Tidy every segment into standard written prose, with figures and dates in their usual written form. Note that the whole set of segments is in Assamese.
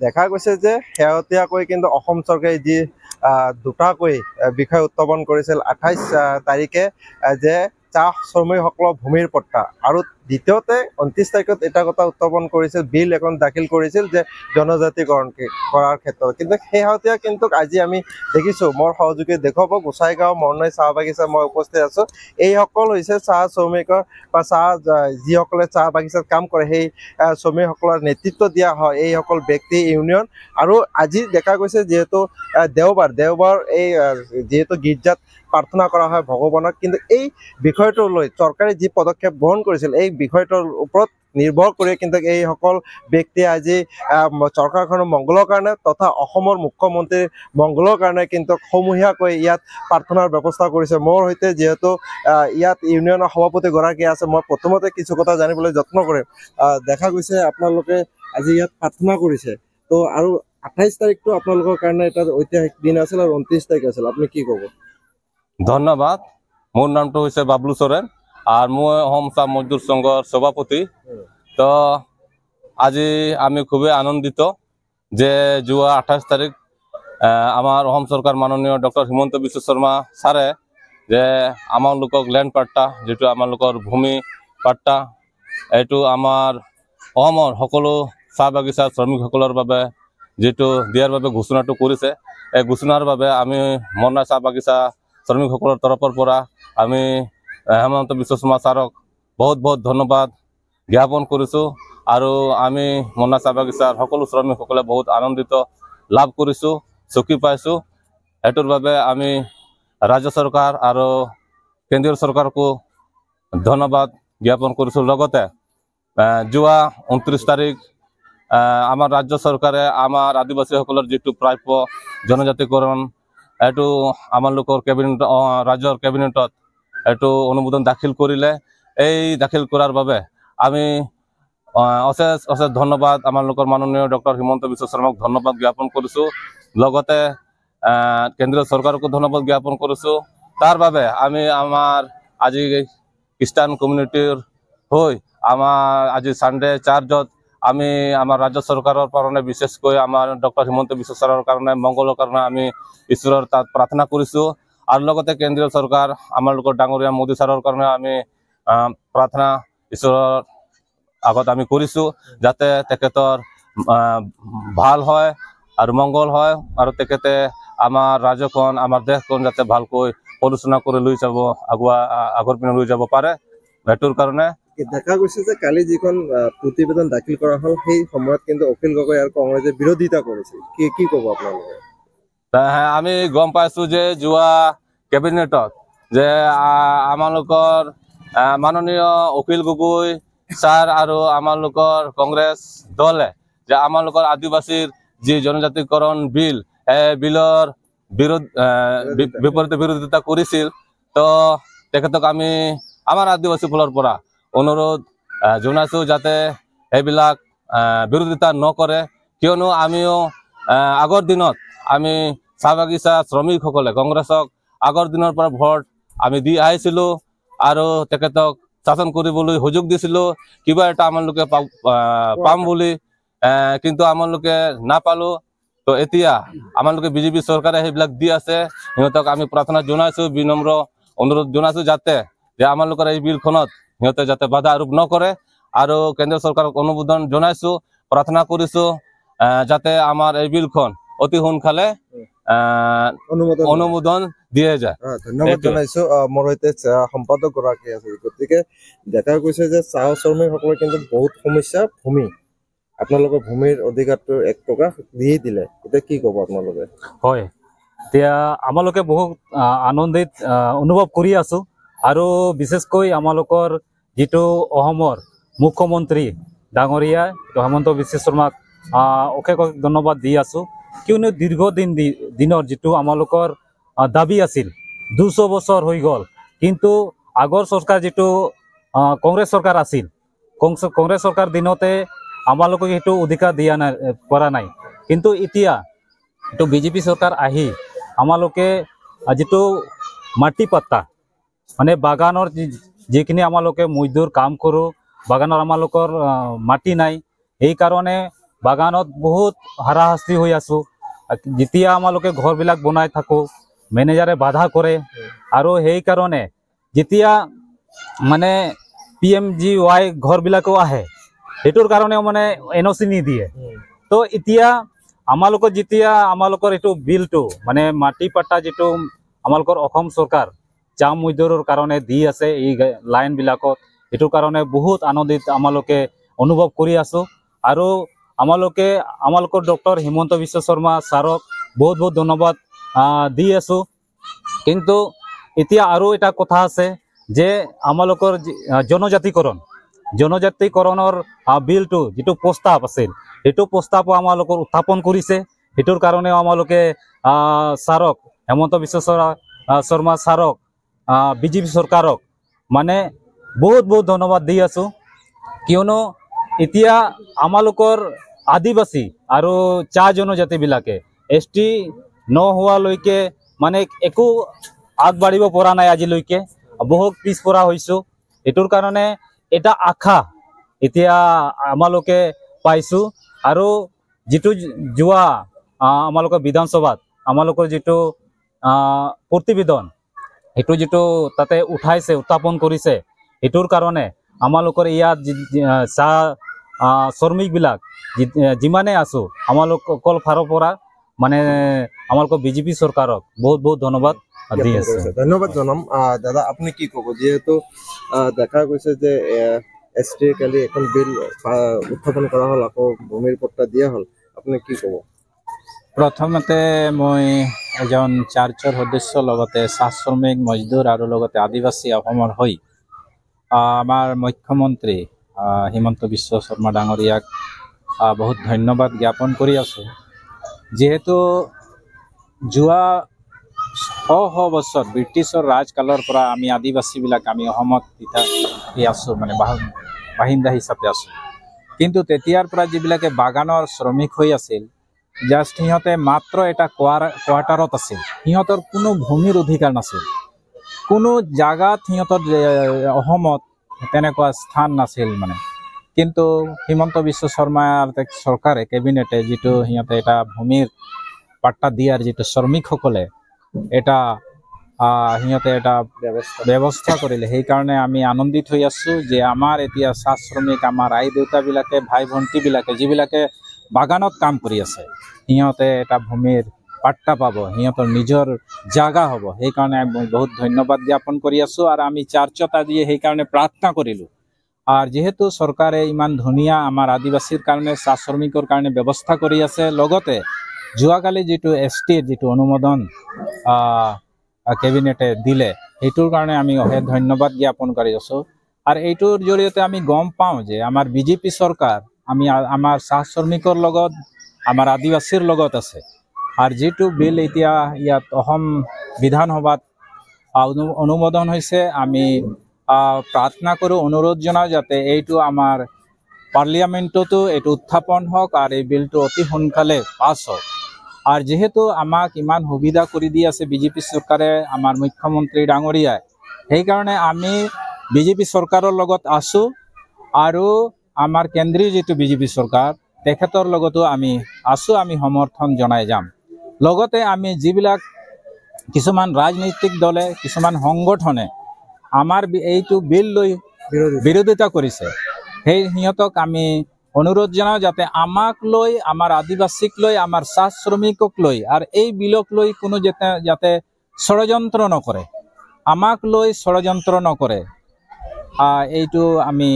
দেখা গৈছে যে শেহতীয়াকৈ কিন্তু অসম চৰকাৰে যি দুটাকৈ বিষয় উত্থাপন কৰিছিল 28 তাৰিখে যে চাহ শ্ৰমিকসকলৰ ভূমিৰ পট্টা, আৰু দ্বিতীয়তে 29 তাৰিখত এটা কথা উত্থাপন কৰিছিল, বিল এখন দাখিল কৰিছিল যে জনজাতিকৰণ কৰাৰ ক্ষেত্ৰত। কিন্তু শেহতীয়া কিন্তু আজি আমি দেখিছোঁ, মোৰ সহযোগী দেখুৱাব, গোসাইগাঁও মৰণাই চাহ বাগিচাত মই উপস্থিত আছোঁ। এইসকল হৈছে চাহ শ্ৰমিকৰ বা চাহ যিসকলে চাহ বাগিচাত কাম কৰে, সেই শ্ৰমিকসকলৰ নেতৃত্ব দিয়া হয় এইসকল ব্যক্তি ইউনিয়ন। আৰু আজি দেখা গৈছে যিহেতু দেওবাৰ এই যিহেতু গীৰ্জাত প্ৰাৰ্থনা কৰা হয় ভগৱানক, কিন্তু এই বিষয়টো লৈ চৰকাৰে যি পদক্ষেপ গ্ৰহণ কৰিছিল, এই বিষয়টোৰ ওপৰত নিৰ্ভৰ কৰি কিন্তু এইসকল ব্যক্তিয়ে আজি চৰকাৰখনৰ মংগলৰ কাৰণে তথা অসমৰ মুখ্যমন্ত্ৰীৰ মংগলৰ কাৰণে কিন্তু সমূহীয়াকৈ ইয়াত প্ৰাৰ্থনাৰ ব্যৱস্থা কৰিছে। মোৰ সৈতে যিহেতু ইয়াত ইউনিয়নৰ সভাপতিগৰাকী আছে, মই প্ৰথমতে কিছু কথা জানিবলৈ যত্ন কৰিম। দেখা গৈছে আপোনালোকে আজি ইয়াত প্ৰাৰ্থনা কৰিছে, তো আৰু 28 তাৰিখটো আপোনালোকৰ কাৰণে এটা ঐতিহাসিক দিন আছিল আৰু 29 তাৰিখ আছিল, আপুনি কি ক'ব? ধন্যবাদ। মোর নামটা হচ্ছে বাবলু সোরেন আর মই অসম চাহ মজদুর সংঘর সভাপতি। তো আজি আমি খুবই আনন্দিত যে যোৱা 28 তাৰিখ আমাৰ অসম সৰকাৰ মাননীয় ডক্টৰ হিমন্ত বিশ্ব শৰ্মা ছাৰে যে আমাৰ লোকক ল্যান্ড পাট্টা, যেটো আমাৰ লোকৰ ভূমি পাট্টা, এইটো আমাৰ অসমৰ সকলো চাহ বাগিচাৰ শ্ৰমিকসকলৰ বাবে যেটো দিয়াৰ বাবে ঘোষণাটো কৰিছে। এই ঘোষণাৰ বাবে আমি মৰণাই চাহ বাগিচা শ্ৰমিকসকলৰ তৰফৰ পৰা আমি হেমন্ত বিশ্ব শৰ্মা ছাৰক বহুত বহুত ধন্যবাদ জ্ঞাপন কৰিছোঁ। আৰু আমি মৰণাই চাহ বাগিচাৰ সকলো শ্ৰমিকসকলে বহুত আনন্দিত লাভ কৰিছোঁ, চকী পাইছোঁ। এইটোৰ বাবে আমি ৰাজ্য চৰকাৰ আৰু কেন্দ্ৰীয় চৰকাৰকো ধন্যবাদ জ্ঞাপন কৰিছোঁ। লগতে যোৱা 29 তাৰিখ আমাৰ ৰাজ্য চৰকাৰে আমাৰ আদিবাসীসকলৰ যিটো প্ৰাপ্য জনজাতিকৰণ, এইটো আমাৰ লোকৰ কেবিনেট ৰাজ্যৰ কেবিনেটত এইটো অনুমোদন দাখিল কৰিলে। এই দাখিল কৰাৰ বাবে আমি অশেষ অশেষ ধন্যবাদ আমাৰ লোকৰ মাননীয় ডক্টৰ হিমন্ত বিশ্ব শৰ্মাক ধন্যবাদ জ্ঞাপন কৰিছোঁ। লগতে কেন্দ্ৰীয় চৰকাৰকো ধন্যবাদ জ্ঞাপন কৰিছোঁ। তাৰ বাবে আমি আমাৰ আজি খ্ৰীষ্টান কমিউনিটিৰ হৈ আমাৰ আজি ছানডে চাৰ্জত আমি আমাৰ ৰাজ্য চৰকাৰৰ কাৰণে বিশেষকৈ আমাৰ ডক্টৰ হিমন্ত বিশ্ব শৰ্মাৰ কাৰণে মংগলৰ কাৰণে আমি ঈশ্বৰৰ তাত প্ৰাৰ্থনা কৰিছোঁ। আৰু লগতে কেন্দ্ৰীয় চৰকাৰ আমাৰ লোকৰ ডাঙৰীয়া মোদী ছাৰৰ কাৰণে আমি প্ৰাৰ্থনা ঈশ্বৰৰ আগত আমি কৰিছোঁ, যাতে তেখেতৰ ভাল হয় আৰু মংগল হয়, আৰু তেখেতে আমাৰ ৰাজ্যখন আমাৰ দেশখন যাতে ভালকৈ পৰিচালনা কৰি লৈ যাব, আগৰ পিনে লৈ যাব পাৰে। সেইটোৰ কাৰণে দেখা গৈছে যে কালি যিখন প্ৰতিবেদন দাখিল কৰা হ'ল, সেই সময়ত কিন্তু অখিল গগৈ আৰু কংগ্ৰেছে বিৰোধিতা কৰিছিল, কি ক'ব আপোনালোকে? আমি গম পাইছোঁ যে যোৱা কেবিনেটত যে আমালোকৰ মাননীয় অখিল গগৈ ছাৰ আৰু আমালোকৰ কংগ্ৰেছ দলে যে আমালোকৰ আদিবাসীৰ যি জনজাতিকৰণ বিল, এই বিলৰ বিপৰীতে বিৰোধিতা কৰিছিল। তো তেখেতক আমি আমাৰ আদিবাসী ফালৰ পৰা অনুৰোধ জনাইছোঁ যাতে এইবিলাক বিৰোধিতা নকৰে, কিয়নো আমিও আগৰ দিনত আমি চাহ বাগিচা শ্ৰমিকসকলে কংগ্ৰেছক আগৰ দিনৰ পৰা ভোট আমি দি আহিছিলোঁ আৰু তেখেতক শাসন কৰিবলৈ সুযোগ দিছিলোঁ, কিবা এটা আমালোকে পাম বুলি, কিন্তু আমালোকে নাপালোঁ। তো এতিয়া আমালোকে বিজেপি চৰকাৰে সেইবিলাক দি আছে, সিহঁতক আমি প্ৰাৰ্থনা জনাইছোঁ, বিনম্ৰ অনুৰোধ জনাইছোঁ যাতে যে আমালোকৰ এই বিলখনত সিহঁতে যাতে বাধা আৰোপ নকৰে। আৰু কেন্দ্ৰীয় চৰকাৰক অনুমোদন জনাইছোঁ, প্ৰাৰ্থনা কৰিছোঁ যাতে আমাৰ এই বিলখন অতি সোনকালে অনুমোদন দিয়ে যায়। ধন্যবাদ জনাইছোঁ। মোৰ সৈতে সম্পাদক গৰাকী আছে। গতিকে দেখা গৈছে যে চাহ শ্ৰমিকসকলৰ কিন্তু বহুত সমস্যা, ভূমি, আপোনালোকৰ ভূমিৰ অধিকাৰটো 1 টকা দিয়ে দিলে, এতিয়া কি ক'ব আপোনালোকে? হয়, এতিয়া আমালোকে বহুত আনন্দিত অনুভৱ কৰি আছোঁ। আৰু বিশেষকৈ আমালোকৰ যিটো অসমৰ মুখ্যমন্ত্ৰী ডাঙৰীয়া হিমন্ত বিশ্ব শৰ্মাক অশেষ ধন্যবাদ দি আছোঁ, কিয়নো দিনৰ যিটো আমালোকৰ দাবী আছিল 200 বছৰ হৈ গ'ল, কিন্তু আগৰ চৰকাৰ যিটো কংগ্ৰেছ চৰকাৰ আছিল, কংগ্ৰেছ চৰকাৰ দিনতে আমালোকক সেইটো অধিকাৰ দিয়া নাই, পৰা নাই। কিন্তু এতিয়া এইটো বিজেপি চৰকাৰ আহি আমালোকে যিটো মাটি পাট্টা, মানে বাগানৰ যিখিনি আমালোকে মজদুৰ কাম কৰোঁ, বাগানৰ আমালোকৰ মাটি নাই, সেইকাৰণে বাগানত বহুত হাৰাশাস্তি হৈ আছো। যেতিয়া আমালোকে ঘৰবিলাক বনাই থাকো মেনেজাৰে বাধা কৰে, আৰু সেইকাৰণে যেতিয়া মানে PMGY ঘৰবিলাকো আহে সেইটোৰ কাৰণেও মানে NOC নিদিয়ে। তো এতিয়া আমালোকৰ যেতিয়া আমালোকৰ এইটো বিলটো মানে মাটি পাট্টা যিটো আমালোকৰ অসম চৰকাৰ জাম মজদুৰৰ কাৰণে দি আছে এই লাইনবিলাকত, এইটোৰ কাৰণে বহুত আনন্দিত আমালোকে অনুভৱ কৰি আছো। আৰু আমালোকৰ ডক্টৰ হিমন্ত বিশ্ব শৰ্মা ছাৰক বহুত বহুত ধন্যবাদ দি আছো। কিন্তু এতিয়া আৰু এটা কথা আছে যে আমালোকৰ জনজাতিকৰণৰ বিলটো যিটো প্ৰস্তাৱ আছিল সেইটো প্ৰস্তাৱো আমালোকৰ উত্থাপন কৰিছে। সেইটোৰ কাৰণেও আমালোকে ছাৰক হিমন্ত বিশ্ব শৰ্মা ছাৰক BJP চৰকাৰক মানে বহুত বহুত ধন্যবাদ দি আছো। কিয়নো এতিয়া আমালোকৰ আদিবাসী আৰু চাহ জনজাতিবিলাকে ST নোহোৱালৈকে মানে একো আগবাঢ়িব পৰা নাই, আজিলৈকে বহুত পিছপৰা হৈছো। এইটোৰ কাৰণে এটা আশা এতিয়া আমালোকে পাইছো। আৰু যিটো যোৱা আমালোকৰ বিধানসভাত আমালোকৰ যিটো প্ৰতিবেদন সেইটো যিটো তাতে উত্থাপন কৰিছে, সেইটোৰ কাৰণে আমালোকৰ ইয়াত চাহ শ্ৰমিকবিলাক যিমানে আছো আমালোকৰ ফালৰ পৰা মানে আমালোকৰ BJP চৰকাৰক বহুত বহুত ধন্যবাদ দি আছো। ধন্যবাদ জনাম। দাদা আপুনি কি ক'ব, যিহেতু দেখা গৈছে যে ST কালি এখন বিল উত্থাপন কৰা হ'ল, আকৌ ভূমিৰ পট্টা দিয়া হ'ল, আপুনি কি ক'ব? প্ৰথমতে মই এজন চাৰ্চৰ সদস্য, লগতে চাহ শ্ৰমিক মজদুৰ আৰু লগতে আদিবাসী অসমৰ হৈ আমাৰ মুখ্যমন্ত্ৰী হিমন্ত বিশ্ব শৰ্মা ডাঙৰীয়াক বহুত ধন্যবাদ জ্ঞাপন কৰি আছোঁ। যিহেতু যোৱা শ বছৰ ব্ৰিটিছৰ ৰাজকালৰ পৰা আমি আদিবাসীবিলাক আমি অসমত আছোঁ, মানে বাসিন্দা হিচাপে আছোঁ। কিন্তু তেতিয়াৰ পৰা যিবিলাকে বাগানৰ শ্ৰমিক হৈ আছিল, জাষ্ট সিহঁতে মাত্ৰ এটা কোৱাৰ্টাৰত আছিল, সিহঁতৰ কোনো ভূমিৰ অধিকাৰ নাছিল, কোনো জাগাত সিহঁতৰ অসমত তেনেকুৱা স্থান নাছিল মানে। কিন্তু হিমন্ত বিশ্ব শৰ্মাৰ চৰকাৰে কেবিনেটে যিটো সিহঁতে এটা ভূমিৰ পাট্টা দিয়াৰ যিটো শ্ৰমিকসকলে এটা সিহঁতে এটা ব্যৱস্থা কৰিলে, সেইকাৰণে আমি আনন্দিত হৈ আছোঁ যে আমাৰ এতিয়া চাহ শ্ৰমিক, আমাৰ আই দেউতাবিলাকে, ভাই ভণ্টিবিলাকে যিবিলাকে বাগানত কাম কৰি আছে, সিহঁতে এটা ভূমিৰ পাট্টা পাব, সিহঁতৰ নিজৰ জাগা হ'ব। সেইকাৰণে মই বহুত ধন্যবাদ জ্ঞাপন কৰি আছোঁ। আৰু আমি চাৰ্চত আজি সেইকাৰণে প্ৰাৰ্থনা কৰিলোঁ। আৰু যিহেতু চৰকাৰে ইমান ধুনীয়া আমাৰ আদিবাসীৰ কাৰণে, চাহ শ্ৰমিকৰ কাৰণে ব্যৱস্থা কৰি আছে, লগতে যোৱাকালি যিটো STৰ যিটো অনুমোদন কেবিনেটে দিলে, সেইটোৰ কাৰণে আমি অশেষ ধন্যবাদ জ্ঞাপন কৰি আছোঁ। আৰু এইটোৰ জৰিয়তে আমি গম পাওঁ যে আমাৰ BJP চৰকাৰ আমাৰ চাহ শ্ৰমিকৰ লগত, আমাৰ আদিবাসীৰ লগত আছে। আৰু যিটো বিল এতিয়া ইয়াত অসম বিধানসভাত অনুমোদন হৈছে, আমি প্ৰাৰ্থনা কৰোঁ, অনুৰোধ জনাওঁ যাতে এইটো আমাৰ পাৰ্লিয়ামেণ্টতো এইটো উত্থাপন হওক আৰু এই বিলটো অতি সোনকালে পাছ হওক। আৰু যিহেতু আমাক ইমান সুবিধা কৰি দি আছে BJP চৰকাৰে, আমাৰ মুখ্যমন্ত্ৰী ডাঙৰীয়াই, সেইকাৰণে আমি BJP চৰকাৰৰ লগত আছোঁ। আৰু আমাৰ কেন্দ্ৰীয় যিটো BJP চৰকাৰ, তেখেতৰ লগতো আমি আছোঁ, আমি সমৰ্থন জনাই যাম। লগতে আমি যিবিলাক কিছুমান ৰাজনৈতিক দলে, কিছুমান সংগঠনে আমাৰ এইটো বিল লৈ বিৰোধিতা কৰিছে, সেই সিহঁতক আমি অনুৰোধ জনাওঁ যাতে আমাক লৈ, আমাৰ আদিবাসীক লৈ, আমাৰ চাহ শ্ৰমিকক লৈ আৰু এই বিলক লৈ কোনো যাতে ষড়যন্ত্ৰ নকৰে, আমাক লৈ ষড়যন্ত্ৰ নকৰে, এইটো আমি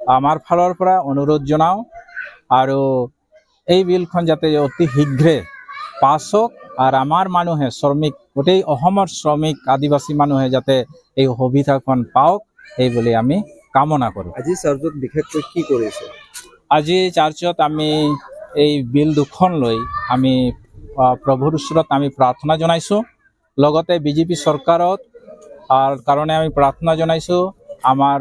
আমাৰ ফালৰ পৰা অনুৰোধ জনাওঁ। আৰু এই বিলখন যাতে অতি শীঘ্ৰে পাছ হওক আৰু আমাৰ মানুহে, শ্ৰমিক, গোটেই অসমৰ শ্ৰমিক আদিবাসী মানুহে যাতে এই সুবিধাখন পাওক, এই বুলি আমি কামনা কৰোঁ। আজি চাৰ্চত বিশেষকৈ কি কৰিছে? আজি চাৰ্চত আমি এই বিল দুখন লৈ আমি প্ৰভুৰ ওচৰত আমি প্ৰাৰ্থনা জনাইছোঁ। লগতে BJP চৰকাৰত কাৰণে আমি প্ৰাৰ্থনা জনাইছোঁ। আমাৰ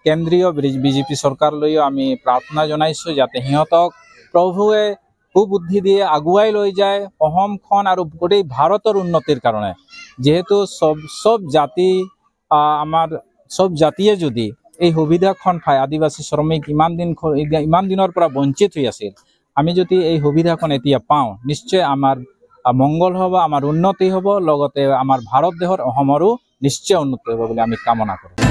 কেন্দ্ৰীয় BJP চৰকাৰলৈও আমি প্ৰাৰ্থনা জনাইছোঁ যাতে সিহঁতক প্ৰভুৱে সুবুদ্ধি দিয়ে আগুৱাই লৈ যায় অসমখন আৰু গোটেই ভাৰতৰ উন্নতিৰ কাৰণে। যিহেতু চব জাতি, আমাৰ চব জাতিয়ে যদি এই সুবিধাখন পাই আদিবাসী শ্ৰমিক ইমান দিনৰ পৰা বঞ্চিত হৈ আছিল আমি যদি এই সুবিধাখন এতিয়া পাওঁ নিশ্চয় আমাৰ মংগল হ'ব আমাৰ উন্নতি হ'ব লগতে আমাৰ ভাৰত দেশৰ অসমৰো নিশ্চয় উন্নতি হ'ব বুলি আমি কামনা কৰোঁ